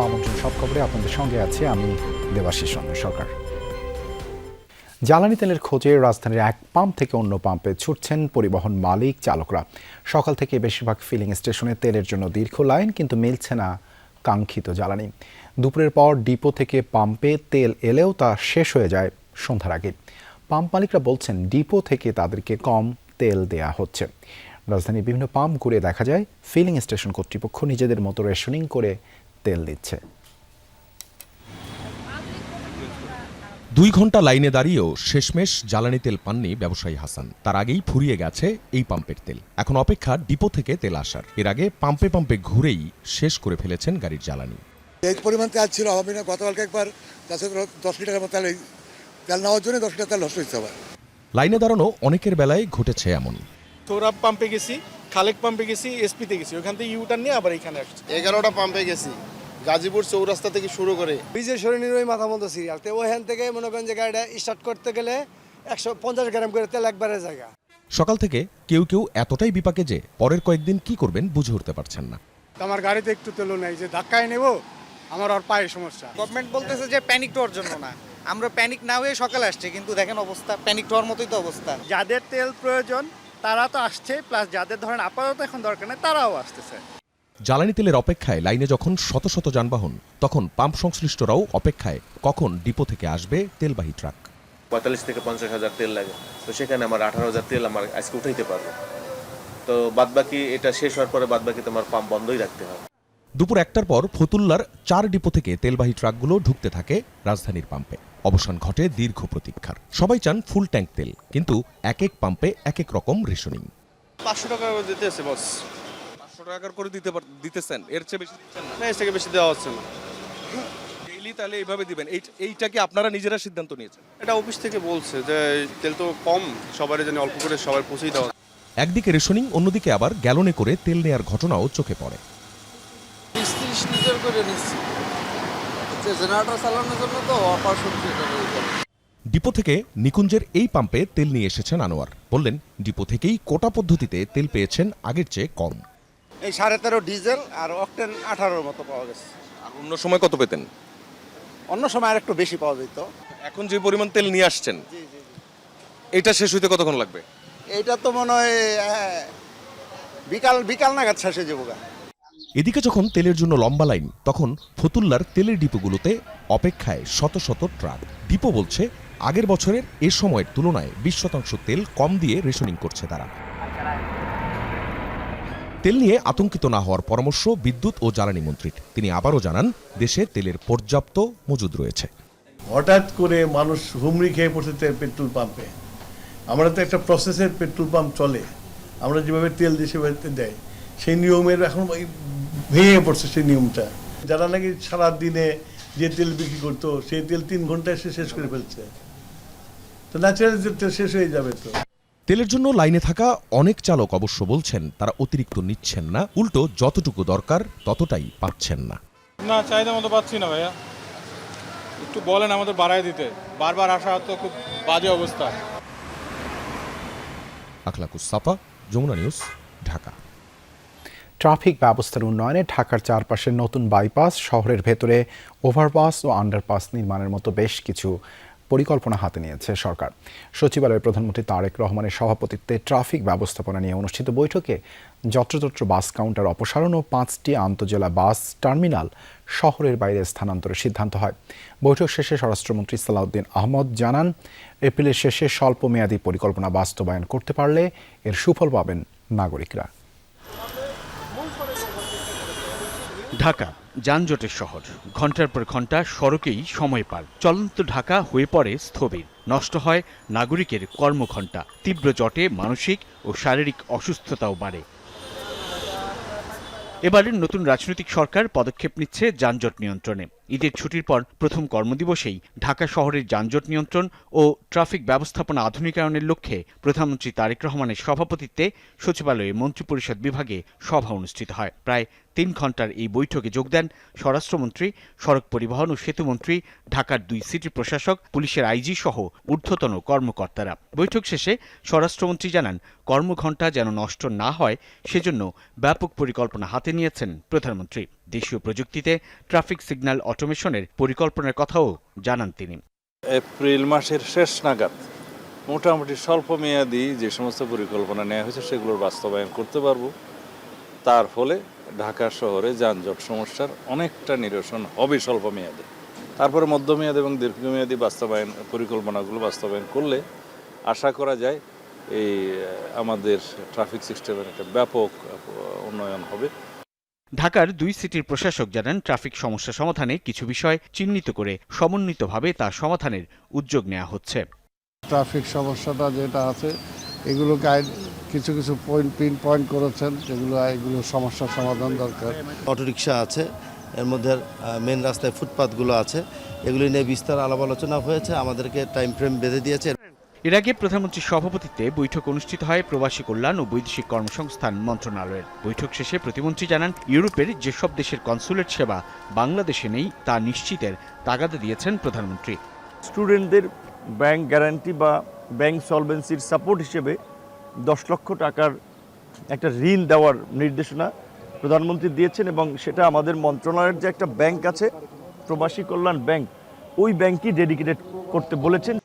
আমন্ত্রণ সব খবরে আপনাদের সঙ্গে আছি আমি দেবাশিস রঞ্জন সরকার। জ্বালানি তেলের খোঁজে রাজধানীর এক পাম্প থেকে অন্য পাম্পে ছুটছেন পরিবহন মালিক চালকরা। সকাল থেকে বেশিরভাগ ফিলিং স্টেশনে তেলের জন্য দীর্ঘ লাইন, কিন্তু মিলছে না কাঙ্ক্ষিত জ্বালানি। দুপুরের পর ডিপো থেকে পাম্পে তেল এলেও তা শেষ হয়ে যায় সন্ধ্যার আগে। পাম্প মালিকরা বলছেন ডিপো থেকে তাদেরকে কম তেল দেয়া হচ্ছে। রাজধানীর বিভিন্ন পাম্প ঘুরে দেখা যায় ফিলিং স্টেশন কর্তৃপক্ষ নিজেদের মতো রেশনিং করে তেল দিচ্ছে। 2 ঘন্টা লাইনে দাঁড়িয়েও শেষমেশ জ্বালানি তেল পাননি ব্যবসায়ী হাসান। তার আগেই ফুরিয়ে গেছে এই পাম্পের তেল। এখন অপেক্ষা ডিপো থেকে তেল আসার। এর আগে পাম্পে পাম্পে ঘুরেই শেষ করে ফেলেছেন গাড়ির জ্বালানি। এই পরিমাণ তেল ছিল হবে না। গতকালকে একবার 10 লিটারের মতো তেল নেওয়ার জন্য 10 লিটার তেল নষ্ট হচ্ছে। আবার লাইনে দাঁড়ানো অনেকের বেলায় ঘটেছে এমন। সৌরভ পাম্পে গেছি, খালেক পাম্পে গেছি, এসপিতে গেছি, ওখান থেকে ইউটার্ন নিয়ে আবার এখানে আসছি। 11টা পাম্পে গেছি, গাজীপুর চৌরাস্তা থেকে শুরু করে ব্রিজের শরীরের ওই মাথা মতো সিরিয়াল। তো ওইখান থেকে মনে করেন যে গাড়িটা স্টার্ট করতে গেলে 150 গ্রাম করে তেল একবারে জায়গা। সকাল থেকে কেউ কেউ এতটাই বিপাকে যে পরের কয়েকদিন কি করবেন বুঝে উঠতে পারছেন না। আমার গাড়িতে একটু তেল নেই, যে ধাক্কায় নেব আমার আর পায়ে সমস্যা। গভর্নমেন্ট বলতেছে যে প্যানিক হওয়ার জন্য না, আমরা প্যানিক না হয়ে সকালে আসছে, কিন্তু দেখেন অবস্থা প্যানিক হওয়ার মতোই তো অবস্থা। যাদের তেল প্রয়োজন তারা তো আসছে, প্লাস যাদের ধরেন আপাতত এখন দরকার নেই তারাও আসতেছে। জ্বালানি তেলের অপেক্ষায় লাইনে যখন শত শত যানবাহন, তখন পাম্প সংশ্লিষ্টরাও অপেক্ষায় কখন ডিপো থেকে আসবে তেলবাহী ট্রাক। 45 থেকে 50 হাজার তেল লাগে, তো সেখানে আমার 18,000 তেল আমার আজকে উঠাইতে পারবো। তো বাদবাকি এটা শেষ হওয়ার পরে বাদবাকি তোমার পাম্প বন্ধই রাখতে হবে। দুপুর 1টার পর ফতুল্লার 4 ডিপো থেকে তেলবাহী ট্রাকগুলো ঢুকতে থাকে রাজধানীর পাম্পে। অবসান ঘটে দীর্ঘ প্রতীক্ষার। সবাই চান ফুল ট্যাঙ্ক তেল, কিন্তু এক এক পাম্পে এক এক রকম রেশনিং। 500 টাকা করে দিতেছে বস। 500 টাকা করে দিতেছেন, এর চেয়ে বেশি দিচ্ছেন না? না, এর থেকে বেশি দেওয়া হচ্ছে না। ডেইলি তাহলে এইভাবে দিবেন? এইটা কি আপনারা নিজেরা সিদ্ধান্ত নিয়েছেন? এটা অফিস থেকে বলছে যে তেল তো কম, সবারই জানি অল্প করে সবার পৌঁছেই দেওয়া। একদিকে রেশনিং, অন্যদিকে আবার গ্যালনে করে তেল নেয়ার ঘটনাও চোখে পড়ে। 30 লিটার করে নিচ্ছি, জেনারেটর চালানোর জন্য তো অপারশক্তি। ডিপো থেকে নিকুঞ্জের এই পাম্পে তেল নিয়ে এসেছেন আনোয়ার। বললেন ডিপো থেকেই কোটা পদ্ধতিতে তেল পেয়েছেন আগের চেয়ে কম। এই 13.5 ডিজেল আর অকটেন 18 মতো পাওয়া গেছে। আর অন্য সময় কত পেতেন? অন্য সময় আর একটু বেশি পাওয়া যেত। এখন যে পরিমাণ তেল নিয়ে আসছেন, এটা শেষ হইতে কতক্ষণ লাগবে? এইটা তো মনে হয় বিকাল নাগাদ শেষ হয়ে যাবো। এদিকে যখন তেলের জন্য লম্বা লাইন, তখন ফতুল্লার তেলের ডিপোগুলোতে অপেক্ষায় শত শত ট্রাক। ডিপো বলছে আগের বছরের এ সময়ের তুলনায় 20% তেল কম দিয়ে রেশনিং করছে তারা। তেল নিয়ে আতঙ্কিত না হওয়ার পরামর্শ বিদ্যুৎ ও জ্বালানি মন্ত্রীর। তিনি আবারও জানান দেশে তেলের পর্যাপ্ত মজুদ রয়েছে। হঠাৎ করে মানুষ হুমড়ি খেয়ে পড়ছে পেট্রোল পাম্পে। আমরা তো একটা প্রসেসের পেট্রোল পাম্প চলে, আমরা যেভাবে তেল দেশে দেয় সেই নিয়মের এখন ভেঙে পড়ছে সেই নিয়মটা। যারা নাকি সারা দিনে যে তেল বিক্রি করতো সেই তেল 3 ঘন্টায় শেষ করে ফেলছে। তো ন্যাচারাল তেল শেষ হয়ে যাবে। তো তেলের জন্য লাইনে থাকা অনেক চালক অবশ্য বলছেন তারা অতিরিক্ত নিচ্ছেন না, উল্টো যতটুকু দরকার ততটাই পাচ্ছেন না। না, চাহিদা মতো পাচ্ছি না ভাইয়া, একটু বলেন আমাদের বাড়ায় দিতে। বারবার আসা তো খুব বাজে অবস্থা। আখলাকুস সাফা, যমুনা নিউজ, ঢাকা। ট্রাফিক ব্যবস্থার উন্নয়নে ঢাকার চারপাশের নতুন বাইপাস, শহরের ভেতরে ওভারপাস ও আন্ডারপাস নির্মাণের মতো বেশ কিছু পরিকল্পনা হাতে নিয়েছে সরকার। সচিবালয়ে প্রধানমন্ত্রী তারেক রহমানের সভাপতিত্বে ট্রাফিক ব্যবস্থাপনা নিয়ে অনুষ্ঠিত বৈঠকে যত্রতত্র বাস কাউন্টার অপসারণ ও 5টি আন্তজেলা বাস টার্মিনাল শহরের বাইরে স্থানান্তরের সিদ্ধান্ত হয়। বৈঠক শেষে স্বরাষ্ট্রমন্ত্রী সালাউদ্দিন আহমদ জানান, এপ্রিলের শেষে স্বল্পমেয়াদী পরিকল্পনা বাস্তবায়ন করতে পারলে এর সুফল পাবেন নাগরিকরা। ঢাকা যানজটের শহর, ঘন্টার পর ঘন্টা সড়কেই সময় পার। চলন্ত ঢাকা হয়ে পড়ে স্থবির, নষ্ট হয় নাগরিকের কর্মঘণ্টা। তীব্র জটে মানসিক ও শারীরিক অসুস্থতাও বাড়ে। এবারের নতুন রাজনৈতিক সরকার পদক্ষেপ নিচ্ছে যানজট নিয়ন্ত্রণে। ঈদের ছুটির পর প্রথম কর্মদিবসেই ঢাকা শহরের যানজট নিয়ন্ত্রণ ও ট্রাফিক ব্যবস্থাপনা আধুনিকায়নের লক্ষ্যে প্রধানমন্ত্রী তারেক রহমানের সভাপতিত্বে সচিবালয়ে মন্ত্রিপরিষদ বিভাগে সভা অনুষ্ঠিত হয়। প্রায় 3 ঘন্টার এই বৈঠকে যোগ দেন স্বরাষ্ট্রমন্ত্রী, সড়ক পরিবহন ও সেতুমন্ত্রী, ঢাকার 2 সিটি প্রশাসক, পুলিশের আইজি সহ ঊর্ধ্বতন কর্মকর্তারা। বৈঠক শেষে স্বরাষ্ট্রমন্ত্রী জানান, কর্মঘণ্টা যেন নষ্ট না হয় সেজন্য ব্যাপক পরিকল্পনা হাতে নিয়েছেন প্রধানমন্ত্রী। দেশীয় প্রযুক্তিতে ট্রাফিক সিগন্যাল অটোমেশনের পরিকল্পনার কথাও জানান তিনি। এপ্রিল মাসের শেষ নাগাদ মোটামুটি স্বল্প মেয়াদী যে সমস্ত পরিকল্পনা নেওয়া হয়েছে সেগুলোর বাস্তবায়ন করতে পারবো। তার ফলে ঢাকা শহরে যানজট সমস্যার অনেকটা নিরসন হবে স্বল্প মেয়াদে। তারপরে মধ্যমেয়াদী এবং দীর্ঘমেয়াদী বাস্তবায়ন পরিকল্পনাগুলো বাস্তবায়ন করলে আশা করা যায় এই আমাদের ট্রাফিক সিস্টেমের একটা ব্যাপক উন্নয়ন হবে। ঢাকার 2 সিটির প্রশাসক জানান, ট্রাফিক সমস্যা সমাধানে কিছু বিষয় চিহ্নিত করে সমন্বিতভাবে তা সমাধানের উদ্যোগ নেওয়া হচ্ছে। ট্রাফিক সমস্যাটা যেটা আছে এগুলো কিছু কিছু পিন পয়েন্ট করেছেন, এগুলো সমস্যার সমাধান দরকার। অটোরিকশা আছে, এর মধ্যে মেন রাস্তায় ফুটপাথগুলো আছে, এগুলি নিয়ে বিস্তার আলাপ আলোচনা হয়েছে, আমাদেরকে টাইম ফ্রেম বেঁধে দিয়েছে। এর আগে প্রধানমন্ত্রীর সভাপতিত্বে বৈঠক অনুষ্ঠিত হয় প্রবাসী কল্যাণ ও বৈদেশিক কর্মসংস্থান মন্ত্রণালয়ের। বৈঠক শেষে প্রতিমন্ত্রী জানান, ইউরোপের যেসব দেশের কনসুলেট সেবা বাংলাদেশে নেই তা নিশ্চিতের তাগাদা দিয়েছেন প্রধানমন্ত্রী। স্টুডেন্টদের ব্যাংক গ্যারান্টি বা ব্যাংক সলভেন্সির সাপোর্ট হিসেবে 10 লক্ষ টাকার একটা ঋণ দেওয়ার নির্দেশনা প্রধানমন্ত্রী দিয়েছেন, এবং সেটা আমাদের মন্ত্রণালয়ের যে একটা ব্যাংক আছে প্রবাসী কল্যাণ ব্যাংক, ওই ব্যাংকই ডেডিকেটেড করতে বলেছেন।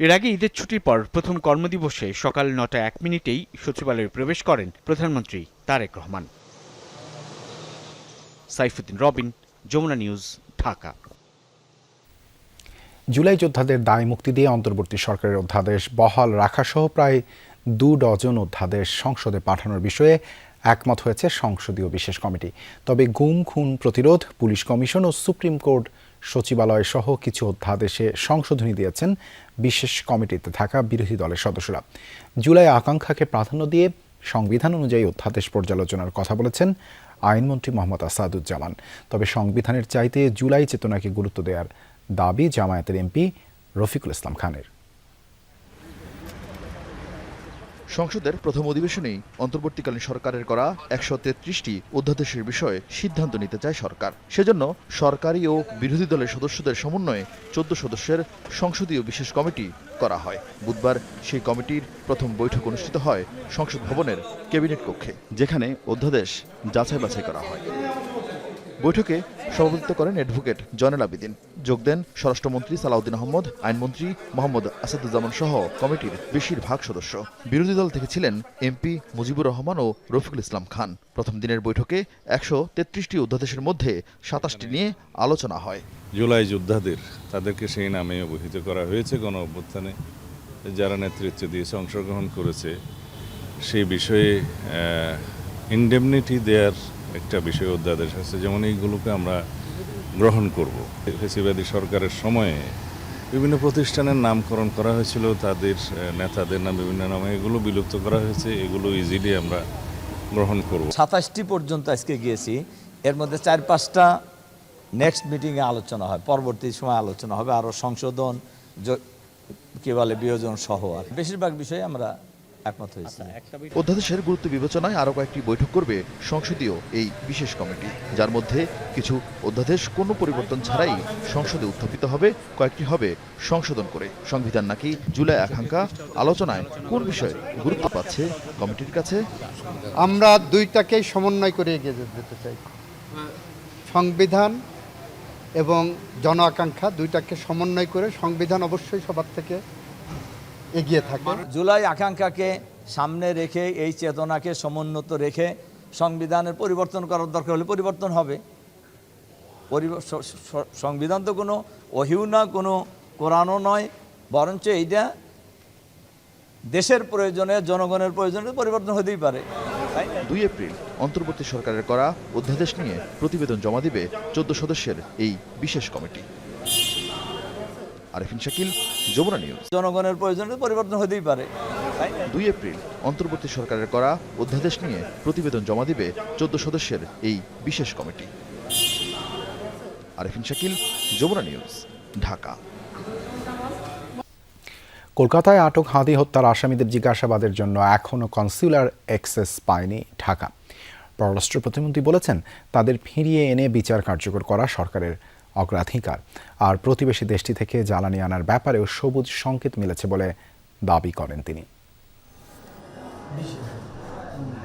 এর আগে ঈদের ছুটির পর প্রথম কর্মদিবসে সকাল 9:01 সচিবালয়ে প্রবেশ করেন প্রধানমন্ত্রী তারেক রহমান। সাইফুদ্দিন রবিন, যমুনা নিউজ, ঢাকা। জুলাই যোদ্ধাদের দায় মুক্তি দিয়ে অন্তর্বর্তী সরকারের অধ্যাদেশ বহাল রাখাসহ প্রায় 2 ডজন অধ্যাদেশ সংসদে পাঠানোর বিষয়ে একমত হয়েছে সংসদীয় বিশেষ কমিটি। তবে গুম খুন প্রতিরোধ, পুলিশ কমিশন ও সুপ্রিম কোর্ট সচিবালয় সহ কিছু অধ্যাদেশে সংশোধনী দিয়েছেন বিশেষ কমিটিতে থাকা বিরোধী দলের সদস্যরা। জুলাই আকাঙ্ক্ষাকে প্রাধান্য দিয়ে সংবিধান অনুযায়ী অধ্যাদেশ পর্যালোচনার কথা বলেছেন আইনমন্ত্রী মোহাম্মদ আসাদুজ্জামান। তবে সংবিধানের চাইতে জুলাই চেতনাকে গুরুত্ব দেওয়ার দাবি জামায়াতের এমপি রফিকুল ইসলাম খানের। সংসদের প্রথম অধিবেশনেই অন্তর্বর্তীকালীন সরকারের করা 133টি অধ্যাদেশের বিষয়ে সিদ্ধান্ত নিতে চায় সরকার। সেজন্য সরকারি ও বিরোধী দলের সদস্যদের সমন্বয়ে 14 সদস্যের সংসদীয় বিশেষ কমিটি করা হয়। বুধবার সেই কমিটির প্রথম বৈঠক অনুষ্ঠিত হয় সংসদ ভবনের ক্যাবিনেট কক্ষে, যেখানে অধ্যাদেশ যাচাই বাছাই করা হয়। বৈঠকে সভাপতিত্ব করেন অ্যাডভোকেট জয়নাল আবেদিন। যোগ দেন স্বরাষ্ট্রমন্ত্রী সালাউদ্দিন আহমদ, আইনমন্ত্রী মোহাম্মদ আসাদুজ্জামান সহ কমিটির বেশিরভাগ সদস্য। বিরোধী দল থেকে ছিলেন এমপি মুজিবুর রহমান ও রফিকুল ইসলাম খান। প্রথম দিনের বৈঠকে 133টি অধ্যাদেশের মধ্যে 27টি নিয়ে আলোচনা হয়। জুলাই যোদ্ধাদের তাদেরকে সেই নামে অভিহিত করা হয়েছে। গণ অভ্যুত্থানে যারা নেতৃত্ব দিয়েছে, অংশগ্রহণ করেছে, সেই বিষয়ে ইনডেমনিটি দেয়ার একটা বিষয় অধ্যাদেশ আছে। যেমন এইগুলোকে আমরা গ্রহণ করব। ফ্যাসিবাদী সরকারের সময়ে বিভিন্ন প্রতিষ্ঠানের নামকরণ করা হয়েছিল, তাদের নেতাদের নাম বিভিন্ন নামে, এগুলো বিলুপ্ত করা হয়েছে। এগুলো ইজিলি আমরা গ্রহণ করব। 27টি পর্যন্ত আজকে গিয়েছি, এর মধ্যে 4-5টা নেক্সট মিটিংয়ে আলোচনা হয়, পরবর্তী সময় আলোচনা হবে, আরও সংশোধন কি বলে বিয়োজন সহ। আর বেশিরভাগ বিষয়ে আমরা একমত হয়েছি। অধ্যাদেশের গুরুত্ব বিবেচনায় আরও কয়েকটি বৈঠক করবে সংসদীয় এই বিশেষ কমিটি, যার মধ্যে কিছু অধ্যাদেশ কোনো পরিবর্তন ছাড়াই সংসদে উত্থাপিত হবে, কয়েকটি হবে সংশোধন করে। সংবিধান নাকি জুলাই আকাঙ্ক্ষা আলোচনায় কোন বিষয়ে গুরুত্ব পাচ্ছে কমিটির কাছে? আমরা দুইটাকেই সমন্বয় করে এগিয়ে যেতে চাই। সংবিধান এবং জন আকাঙ্ক্ষা দুইটাকে সমন্বয় করে, সংবিধান অবশ্যই সবার থেকে এগিয়ে থাকে। জুলাই আকাঙ্ক্ষাকে সামনে রেখে, এই চেতনাকে সমুন্নত রেখে সংবিধানের পরিবর্তন করার দরকার হলে পরিবর্তন হবে। সংবিধান তো কোনো ওহিও না, কোনো কোরআনও নয়, বরঞ্চ এইটা দেশের প্রয়োজনে, জনগণের প্রয়োজনে পরিবর্তন হতেই পারে। 2 এপ্রিল অন্তর্বর্তী সরকারের করা অধ্যাদেশ নিয়ে প্রতিবেদন জমা দিবে 14 সদস্যের এই বিশেষ কমিটি। আরেফিন শাকিল, যমুনা নিউজ। জনগণের প্রয়োজনে পরিবর্তন হতেই পারে। 2 এপ্রিল অন্তর্বর্তী সরকারের করা অধ্যাদেশ নিয়ে প্রতিবেদন জমা দিবে 14 সদস্যের এই বিশেষ কমিটি। আরেফিন শাকিল, যমুনা নিউজ, ঢাকা। কলকাতায় আটক হাদি হত্যার আসামিদের জিজ্ঞাসাবাদের জন্য এখনও কনসুলার অ্যাক্সেস পায়নি ঢাকা। পররাষ্ট্র প্রতিমন্ত্রী বলেছেন, তাদের ফিরিয়ে এনে বিচার কার্যকর করা সরকারের অগ্রাধিকার। আর প্রতিবেশী দেশটি থেকে জ্বালানি আনার ব্যাপারেও সবুজ সংকেত মিলেছে বলে দাবি করেন তিনি।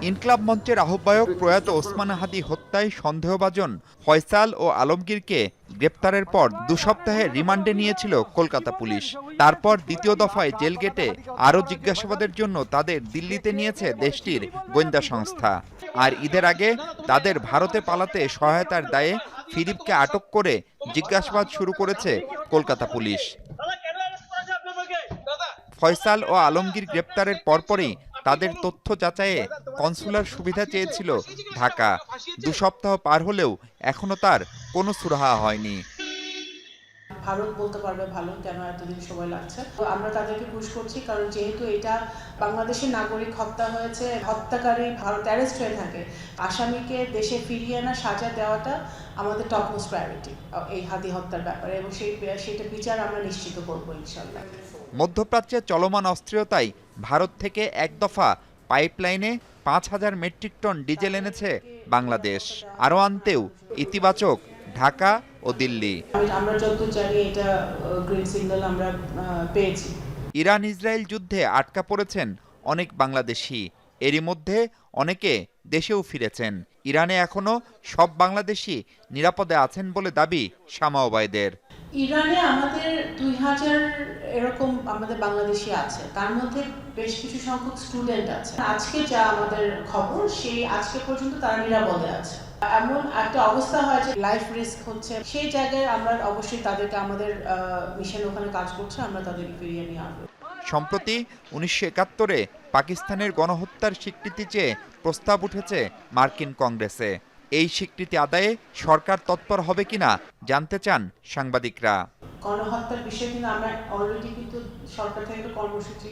ইনকলাব মঞ্চের আহ্বায়ক প্রয়াত ওসমান হাদি হত্যায় সন্দেহভাজন ফয়সাল ও আলমগীরকে গ্রেপ্তারের পর 2 সপ্তাহের রিমান্ডে নিয়েছিল কলকাতা পুলিশ। তারপর দ্বিতীয় দফায় জেল গেটে আরও জিজ্ঞাসাবাদের জন্য তাদের দিল্লিতে নিয়েছে দেশটির গোয়েন্দা সংস্থা। আর ঈদের আগে তাদের ভারতে পালাতে সহায়তার দায়ে ফিলিপকে আটক করে জিজ্ঞাসাবাদ শুরু করেছে কলকাতা পুলিশ। ফয়সাল ও আলমগীর গ্রেপ্তারের পরপরই তাদের তথ্য যাচাইয়ে কনসুলার সুবিধা চেয়েছিল ঢাকা। 2 সপ্তাহ পার হলেও এখনো তার কোনো সুরাহা হয়নি। ভারত বলতে পারবে ভালো কেন এতদিন সময় লাগছে। আমরা তাদেরকে পুশ করছি, কারণ যেহেতু এটা বাংলাদেশের নাগরিক হত্যা হয়েছে, হত্যাকারী ভারত অ্যারেস্ট হয়ে থাকে, আসামিকে দেশে ফিরিয়ে আনা সাজা দেওয়াটা আমাদের টপ মোস্ট প্রায়োরিটি এই হাদি হত্যার ব্যাপারে, এবং সেটা বিচার আমরা নিশ্চিত করবো ইনশাল্লাহ। মধ্যপ্রাচ্যে চলমান অস্থিরতায় ভারত থেকে এক দফা পাইপলাইনে 5000 মেট্রিক টন ডিজেল এনেছে বাংলাদেশ। আরও আনতেও ইতিবাচক ঢাকা ও দিল্লি। আমরা যত জানি এটা গ্রিন সিগন্যাল আমরা পেয়েছি। ইরান ইসরায়েল যুদ্ধে আটকা পড়েছেন অনেক বাংলাদেশি, এরই মধ্যে অনেকে দেশেও ফিরেছেন। ইরানে এখনো সব বাংলাদেশি নিরাপদে আছেন বলে দাবি শামা ওবায়দের। ইরানে আমাদের 2000 এরকম আমাদের বাংলাদেশি আছে, তার মধ্যে বেশ কিছু সংখ্যক স্টুডেন্ট আছে। আজকে যা আমাদের খবর, সেই আজকে পর্যন্ত তারা নিরাপদে আছে। এমন একটা অবস্থা হয় যে লাইফ রিস্ক হচ্ছে, সেই জায়গায় আমরা অবশ্যই তাদেরকে, আমাদের মিশন ওখানে কাজ করছে, আমরা তাদেরকে ফিরিয়ে নিয়ে আসবো। সম্প্রতি 1971-এ পাকিস্তানের গণহত্যার স্বীকৃতি চেয়ে প্রস্তাব উঠেছে মার্কিন কংগ্রেসে। এই স্বীকৃতি আদায়ে সরকার তৎপর হবে কিনা জানতে চান সাংবাদিকরা। গণহত্যার বিষয়ে কিন্তু আমরা অলরেডি কিন্তু সরকার থেকে একটা কর্মসূচি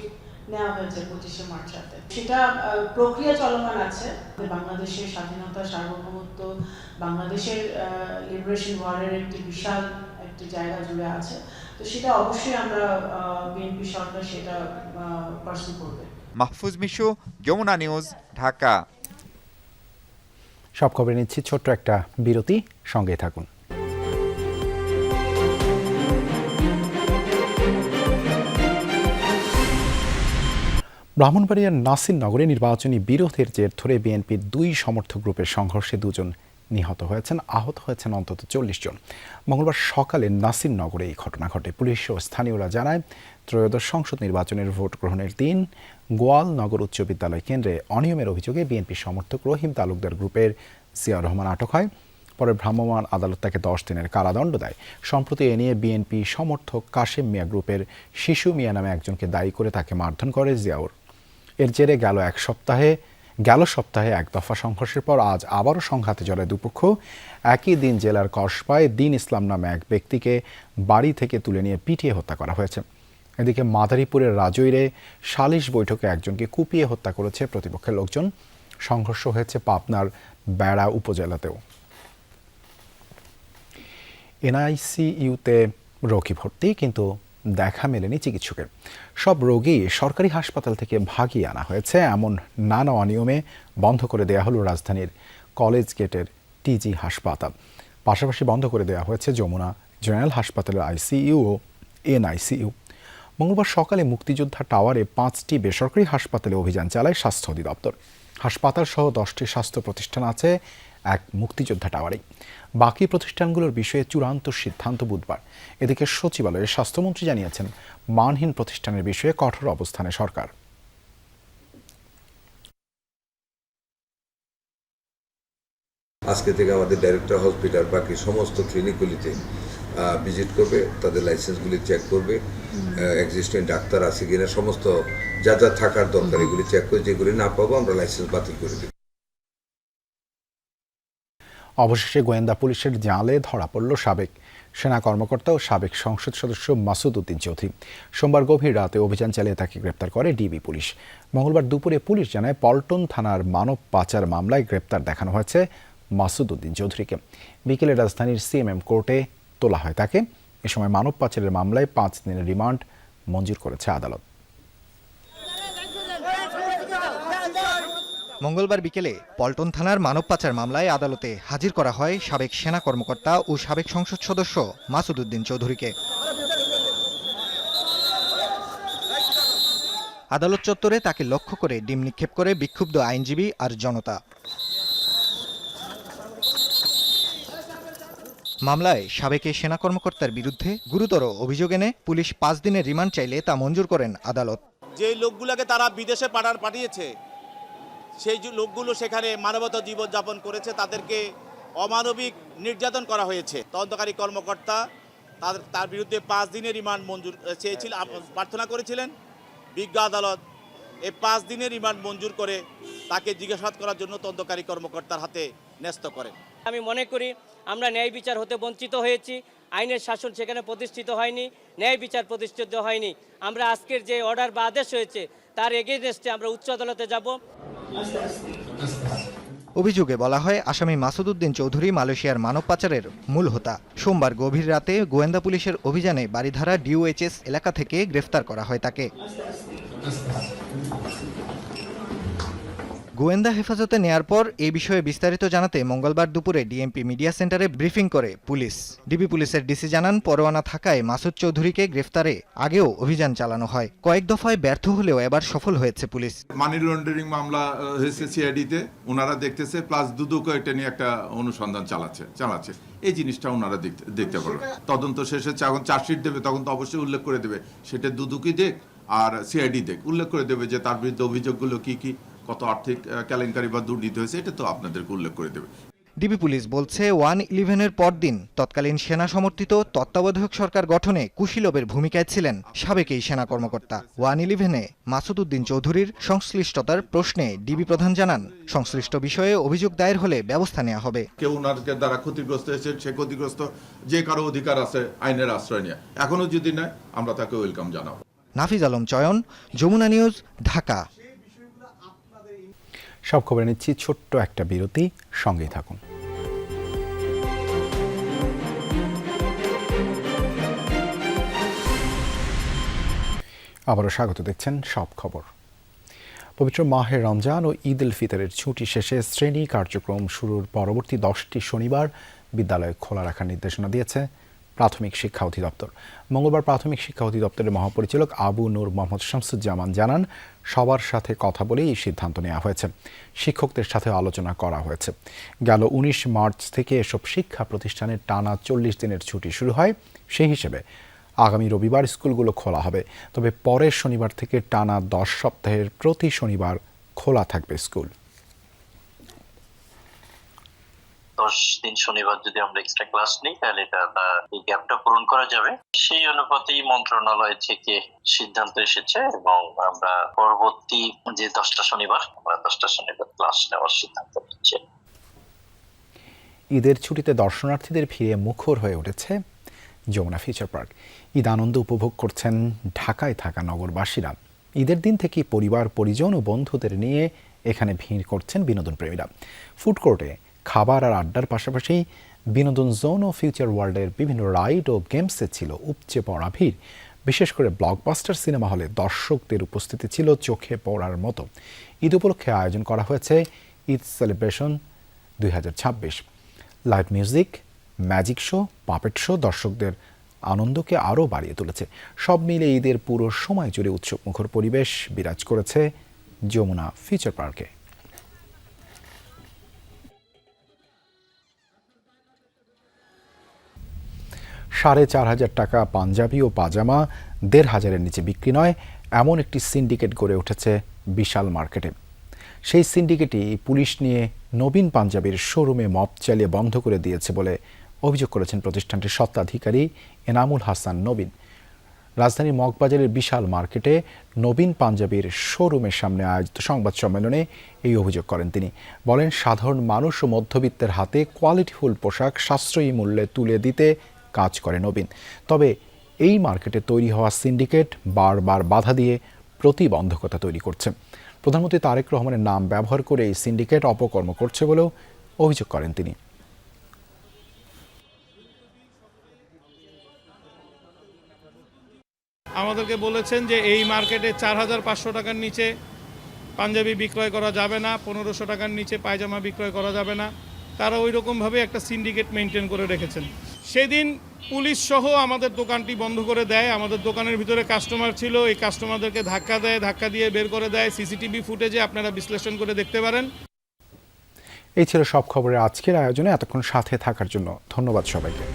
নেওয়া হয়েছে 25শে মার্চ রাতে, সেটা প্রক্রিয়া চলমান আছে। বাংলাদেশের স্বাধীনতা, সার্বভৌমত্ব, বাংলাদেশের লিবারেশন ওয়ারের একটি বিশাল একটি জায়গা জুড়ে আছে, তো সেটা অবশ্যই আমরা বিএনপি সরকার সেটা পার্সু করবে। মাহফুজ মিশু, যমুনা নিউজ, ঢাকা। সব খবর নিচ্ছি ছোট্ট একটা বিরতি, সঙ্গে থাকুন। ব্রাহ্মণবাড়িয়ার নাসিরনগরে নির্বাচনী বিরোধের জের ধরে বিএনপির 2 সমর্থক গ্রুপের সংঘর্ষে 2 জন নিহত হয়েছেন, আহত হয়েছেন অন্তত 40 জন। মঙ্গলবার সকালে নাসিরনগরে এই ঘটনা ঘটে। পুলিশ ও স্থানীয়রা জানায়, ত্রয়োদশ সংসদ নির্বাচনের ভোট গ্রহণের দিন গোয়াল নগর উচ্চ বিদ্যালয় কেন্দ্রে অনিয়মের অভিযোগে বিএনপি সমর্থক রহিম তালুকদার গ্রুপের জিয়া রহমান আটক হয়। পরে ভ্রাম্যমাণ আদালত তাকে 10 দিনের কারাদণ্ড দেয়। সম্প্রতি এ নিয়ে বিএনপি সমর্থক কাশেম মিয়া গ্রুপের শিশু মিয়া নামে একজনকে দায়ী করে তাকে মারধর করে জিয়াউর। এর জেরে গেল সপ্তাহে এক দফা সংঘর্ষের পর আজ আবারও সংঘাতে জড়ায় দুপক্ষ। একই দিন জেলার কসবায় দিন ইসলাম নামে এক ব্যক্তিকে বাড়ি থেকে তুলে নিয়ে পিটিয়ে হত্যা করা হয়েছে। এদিকে মাদারীপুরের রাজৈরে সালিশ বৈঠকে একজনকে কুপিয়ে হত্যা করেছে প্রতিপক্ষের লোকজন। সংঘর্ষ হয়েছে পাবনার বেড়া উপজেলাতেও। এনআইসিইউতে রোগী ভর্তি, কিন্তু দেখা মেলেনি চিকিৎসকের। সব রোগী সরকারি হাসপাতাল থেকে ভাগিয়ে আনা হয়েছে। এমন নানা অনিয়মে বন্ধ করে দেওয়া হলো রাজধানীর কলেজ গেটের টিজি হাসপাতাল। পাশাপাশি বন্ধ করে দেওয়া হয়েছে যমুনা জেনারেল হাসপাতালের আইসিইউ ও এনআইসিইউ। মঙ্গলবার সকালে মুক্তিযোদ্ধা টাওয়ারে 5টি বেসরকারি হাসপাতালে অভিযান চালায় স্বাস্থ্য অধিদপ্তর। হাসপাতাল সহ 10টি স্বাস্থ্য প্রতিষ্ঠান আছে এক মুক্তিযোদ্ধা টাওয়ারে। বাকি প্রতিষ্ঠানগুলোর বিষয়ে চূড়ান্ত সিদ্ধান্ত বুধবার। এদিকে সচিবালয়ে স্বাস্থ্যমন্ত্রী জানিয়েছেন, মানহীন প্রতিষ্ঠানের বিষয়ে কঠোর অবস্থানে সরকার। আজকে থেকে আমাদের ডাইরেক্টর হসপিটাল বাকি সমস্ত ক্লিনিকগুলিতে ভিজিট করবে, তাদের লাইসেন্সগুলি চেক করবে, এক্সিস্টিং ডাক্তার আছে কিনা, সমস্ত যা যা থাকার দরকার এগুলি চেক করে, যেগুলি না পাবো আমরা লাইসেন্স বাতিল করে দেব। অবশেষে গোয়েন্দা পুলিশের জালে ধরা পড়ল সাবেক সেনা কর্মকর্তা ও সাবেক সংসদ সদস্য মাসুদ উদ্দিন চৌধুরী। সোমবার গভীর রাতে অভিযান চালিয়ে তাকে গ্রেপ্তার করে ডিবি পুলিশ। মঙ্গলবার দুপুরে পুলিশ জানায়, পল্টন থানার মানব পাচার মামলায় গ্রেপ্তার দেখানো হয়েছে মাসুদ উদ্দিন চৌধুরীকে। বিকেলে রাজধানীর সিএমএম কোর্টে তোলা হয় তাকে। এ সময় মানব পাচারের মামলায় 5 দিনের রিমান্ড মঞ্জুর করেছে আদালত। মঙ্গলবার বিকেলে পল্টন থানার মানব পাচার মামলায় আদালতে হাজির করা হয় সাবেক সেনা কর্মকর্তা ও সাবেক সংসদ সদস্য মাসুদ উদ্দিন চৌধুরীকে। আদালত চত্বরে তাকে লক্ষ্য করে ডিম নিক্ষেপ করে বিক্ষুব্ধ আইনজীবী আর জনতা। মামলায় সাবেক এই সেনা কর্মকর্তার বিরুদ্ধে গুরুতর অভিযোগ এনে পুলিশ 5 দিনের রিমান্ড চাইলে তা মঞ্জুর করেন আদালত। যে লোকগুলোকে তারা বিদেশে পাঠিয়েছে সেই লোকগুলো সেখানে মানবতা জীবনযাপন করেছে, তাদেরকে অমানবিক নির্যাতন করা হয়েছে। তদন্তকারী কর্মকর্তা তার বিরুদ্ধে 5 দিনের রিমান্ড মঞ্জুর প্রার্থনা করেছিলেন। বিজ্ঞ আদালত এই 5 দিনের রিমান্ড মঞ্জুর করে তাকে জিজ্ঞাসাবাদ করার জন্য তদন্তকারী কর্মকর্তার হাতে ন্যস্ত করেন। আমি মনে করি আমরা ন্যায় বিচার হতে বঞ্চিত হয়েছি, আইনের শাসন সেখানে প্রতিষ্ঠিত হয়নি, ন্যায় বিচার প্রতিষ্ঠিত হয়নি। আমরা আজকের যে অর্ডার বা আদেশ হয়েছে তার এগেইনস্টে আমরা উচ্চ আদালতে যাব। অভিযোগে বলা হয় আসামি মাসুদ উদ্দিন চৌধুরী মালয়েশিয়ার মানব পাচারের মূল হোতা। সোমবার গভীর রাতে গোয়েন্দা পুলিশের অভিযানে বারিধারা ডিওএইচএস এলাকা থেকে গ্রেফতার করা হয় তাকে। গোয়েন্দা হেফাজতে নেয়ার পর এই বিষয়ে বিস্তারিত জানাতে মঙ্গলবার দুপুরে ডিএমপি মিডিয়া সেন্টারে ব্রিফিং করে পুলিশ। ডিবি পুলিশের ডিসি জানান, পরোয়ানা থাকায় মাসুদ চৌধুরীকে গ্রেফতারে আগেও অভিযান চালানো হয়। কয়েক দফায় ব্যর্থ হলেও এবার সফল হয়েছে পুলিশ। মানি লন্ডারিং মামলা হয়েছে সিআইডিতে, ওনারা দেখতেছে, প্লাস দুদকও এটা নিয়ে একটা অনুসন্ধান চালাচ্ছে। এই জিনিসটা ওনারা দেখতে পারবে। তদন্ত শেষে যখন চার্জশিট দেবে তখন তো অবশ্যই উল্লেখ করে দেবে, সেটা দুদকই দেখ আর সিআইডি দেখ, উল্লেখ করে দেবে যে তার বিরুদ্ধে অভিযোগগুলো কি কত আর্থিক কেলেঙ্কারি বা দুর্নীতি হয়েছে, এটা তো আপনাদেরকে উল্লেখ করে দেবে। ডিবি পুলিশ বলছে 1/11-এর পরদিন তৎকালীন সেনা সমর্থিত তত্ত্বাবধায়ক সরকার গঠনে কুশীলবের ভূমিকায় ছিলেন সাবেক এই সেনা কর্মকর্তা। 1/11-এ মাসুদ উদ্দিন চৌধুরীর সংশ্লিষ্টতার প্রশ্নে ডিবি প্রধান জানান, সংশ্লিষ্ট বিষয়ে অভিযোগ দায়ের হলে ব্যবস্থা নেওয়া হবে। কেউ ওনাকে দ্বারা ক্ষতিগ্রস্ত হয়েছে, সে ক্ষতিগ্রস্ত যে কারো অধিকার আছে আইনের আশ্রয় নিয়ে, এখনো যদি নেয় আমরা তাকে ওয়েলকাম জানাবো। নাফিজ আলম চয়ন, যমুনা নিউজ, ঢাকা। সব খবরে নিচ্ছি ছোট্ট একটা বিরতি, সঙ্গেই থাকুন। আবারও স্বাগত, দেখছেন সব খবর। পবিত্র মাহে রমজান ও ঈদ উল ফিতরের ছুটি শেষে শ্রেণী কার্যক্রম শুরুর পরবর্তী 10টি শনিবার বিদ্যালয় খোলা রাখার নির্দেশনা দিয়েছে প্রাথমিক শিক্ষা অধিদপ্তর। মঙ্গলবার প্রাথমিক শিক্ষা অধিদপ্তরের মহাপরিচালক আবু নূর মোহাম্মদ শামসুজ্জামান জানান, সবার সাথে কথা বলে এই সিদ্ধান্ত নেওয়া হয়েছে। শিক্ষকদের সাথে আলোচনা করা হয়েছে। গেল 19 মার্চ থেকে এসব শিক্ষা প্রতিষ্ঠানের টানা 40 দিনের ছুটি শুরু হয়। সেই হিসেবে আগামী রবিবার স্কুলগুলো খোলা হবে, তবে পরের শনিবার থেকে টানা 10 সপ্তাহের প্রতি শনিবার খোলা থাকবে স্কুল। 10 দিন শনিবার যদি আমরা এক্সট্রা ক্লাস নিই তাহলে এই গ্যাপটা পূরণ করা যাবে। সেই অনুপাতে মন্ত্রণালয় থেকে সিদ্ধান্ত এসেছে এবং আমরা পরবর্তী যে 10টা শনিবার ক্লাস নেওয়ার সিদ্ধান্ত নিচ্ছে। ঈদের ছুটিতে দর্শনার্থীদের ভিড়ে মুখর হয়ে উঠেছে যমুনা ফিউচার পার্ক। ঈদ আনন্দ উপভোগ করছেন ঢাকায় থাকা নগরবাসীরা। ঈদের দিন থেকে পরিবার পরিজন ও বন্ধুদের নিয়ে এখানে ভিড় করছেন বিনোদন প্রেমীরা। ফুড কোর্টে খাবার আর আড্ডার পাশাপাশি বিনোদন জোন ও ফিউচার ওয়ার্ল্ডের বিভিন্ন রাইড ও গেমসে ছিল উপচে পড়া ভিড়। বিশেষ করে ব্লকবাস্টার সিনেমা হলে দর্শকদের উপস্থিতি ছিল চোখে পড়ার মতো। ঈদ উপলক্ষে আয়োজন করা হয়েছে Eid celebration 2026। Live music, magic show, puppet show দর্শকদের আনন্দকে আরও বাড়িয়ে তুলেছে। সব মিলে ঈদের পুরো সময় জুড়ে উৎসবমুখর পরিবেশ বিরাজ করেছে যমুনা ফিউচার পার্কে। $4,500 টাকা পাঞ্জাবি ও পাজামা 1,500-এর নিচে বিক্রি নয়, এমন একটি সিন্ডিকেট গড়ে উঠেছে বিশাল মার্কেটে। সেই সিন্ডিকেটই পুলিশ নিয়ে নবীন পাঞ্জাবির শোরুমে মব চালিয়ে বন্ধ করে দিয়েছে বলে অভিযোগ করেছেন প্রতিষ্ঠানটির স্বত্বাধিকারী এনামুল হাসান নবীন। রাজধানীর মগবাজারের বিশাল মার্কেটে নবীন পাঞ্জাবির শোরুমের সামনে আয়োজিত সংবাদ সম্মেলনে এই অভিযোগ করেন তিনি। বলেন, সাধারণ মানুষ ও মধ্যবিত্তের হাতে কোয়ালিটিফুল পোশাক সাশ্রয়ী মূল্যে তুলে দিতে কাজ করে নবীন। তবে এই মার্কেটে তৈরি হওয়া সিন্ডিকেট বারবার বাধা দিয়ে প্রতিবন্ধকতা তৈরি করছে। প্রধানমন্ত্রী তারেক রহমানের নাম ব্যবহার করে এই সিন্ডিকেট অপকর্ম করছে বলেও অভিযোগ করেন তিনি। আমাদেরকে বলেছেন যে এই মার্কেটে 4,500 টাকার নিচে পাঞ্জাবি বিক্রয় করা যাবে না, 1,500 টাকার নিচে পায়জামা বিক্রয় করা যাবে না। তারা ওই রকমভাবে একটা সিন্ডিকেট মেনটেন করে রেখেছেন। সেদিন পুলিশ সহ আমাদের দোকানটি বন্ধ করে দেয়। আমাদের দোকানের ভিতরে কাস্টমার ছিল, এই কাস্টমারদেরকে ধাক্কা দেয়, ধাক্কা দিয়ে বের করে দেয়। সিসিটিভি ফুটেজে আপনারা বিশ্লেষণ করে দেখতে পারেন। এই ছিল সব খবরের আজকের আয়োজনে। এতক্ষণ সাথে থাকার জন্য ধন্যবাদ সবাইকে।